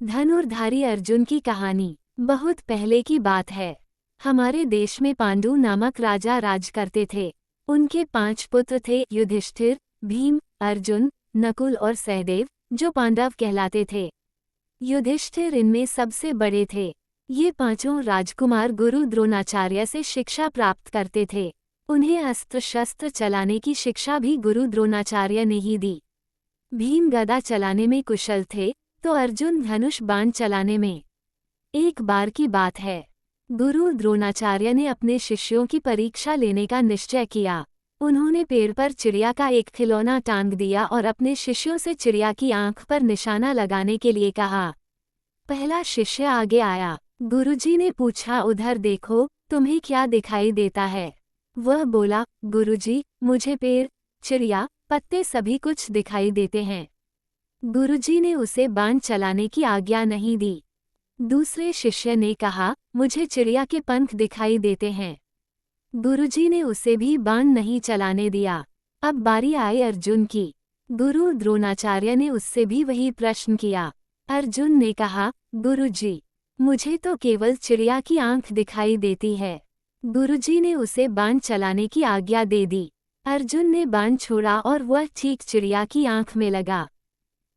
धनुर्धारी अर्जुन की कहानी बहुत पहले की बात है। हमारे देश में पांडु नामक राजा राज करते थे। उनके 5 पुत्र थे, युधिष्ठिर, भीम, अर्जुन, नकुल और सहदेव, जो पांडव कहलाते थे। युधिष्ठिर इनमें सबसे बड़े थे। ये पांचों राजकुमार गुरु द्रोणाचार्य से शिक्षा प्राप्त करते थे। उन्हें अस्त्र शस्त्र चलाने की शिक्षा भी गुरु द्रोणाचार्य ने ही दी। भीम गदा चलाने में कुशल थे, तो अर्जुन धनुष बाण चलाने में। एक बार की बात है, गुरु द्रोणाचार्य ने अपने शिष्यों की परीक्षा लेने का निश्चय किया। उन्होंने पेड़ पर चिड़िया का एक खिलौना टांग दिया और अपने शिष्यों से चिड़िया की आंख पर निशाना लगाने के लिए कहा। पहला शिष्य आगे आया। गुरुजी ने पूछा, उधर देखो, तुम्हें क्या दिखाई देता है? वह बोला, गुरुजी, मुझे पेड़, चिड़िया, पत्ते सभी कुछ दिखाई देते हैं। गुरुजी ने उसे बाण चलाने की आज्ञा नहीं दी। दूसरे शिष्य ने कहा, मुझे चिड़िया के पंख दिखाई देते हैं। गुरुजी ने उसे भी बाण नहीं चलाने दिया। अब बारी आई अर्जुन की। गुरु द्रोणाचार्य ने उससे भी वही प्रश्न किया। अर्जुन ने कहा, गुरुजी, मुझे तो केवल चिड़िया की आंख दिखाई देती है। गुरुजी ने उसे बाण चलाने की आज्ञा दे दी। अर्जुन ने बाण छोड़ा और वह ठीक चिड़िया की आंख में लगा।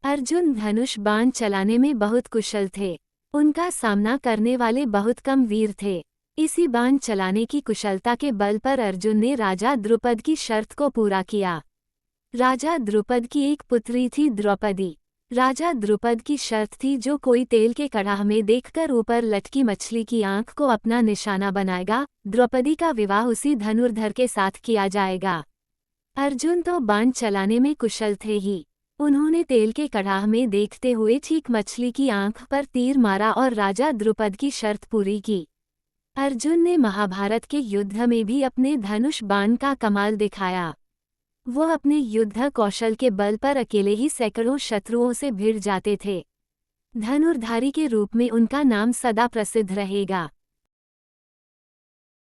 अर्जुन धनुष बाण चलाने में बहुत कुशल थे। उनका सामना करने वाले बहुत कम वीर थे। इसी बाण चलाने की कुशलता के बल पर अर्जुन ने राजा द्रुपद की शर्त को पूरा किया। राजा द्रुपद की एक पुत्री थी, द्रौपदी। राजा द्रुपद की शर्त थी, जो कोई तेल के कड़ाह में देखकर ऊपर लटकी मछली की आंख को अपना निशाना बनाएगा, द्रौपदी का विवाह उसी धनुर्धर के साथ किया जाएगा। अर्जुन तो बाण चलाने में कुशल थे ही। उन्होंने तेल के कड़ाह में देखते हुए ठीक मछली की आंख पर तीर मारा और राजा द्रुपद की शर्त पूरी की। अर्जुन ने महाभारत के युद्ध में भी अपने धनुष बाण का कमाल दिखाया। वह अपने युद्ध कौशल के बल पर अकेले ही सैकड़ों शत्रुओं से भिड़ जाते थे। धनुर्धारी के रूप में उनका नाम सदा प्रसिद्ध रहेगा।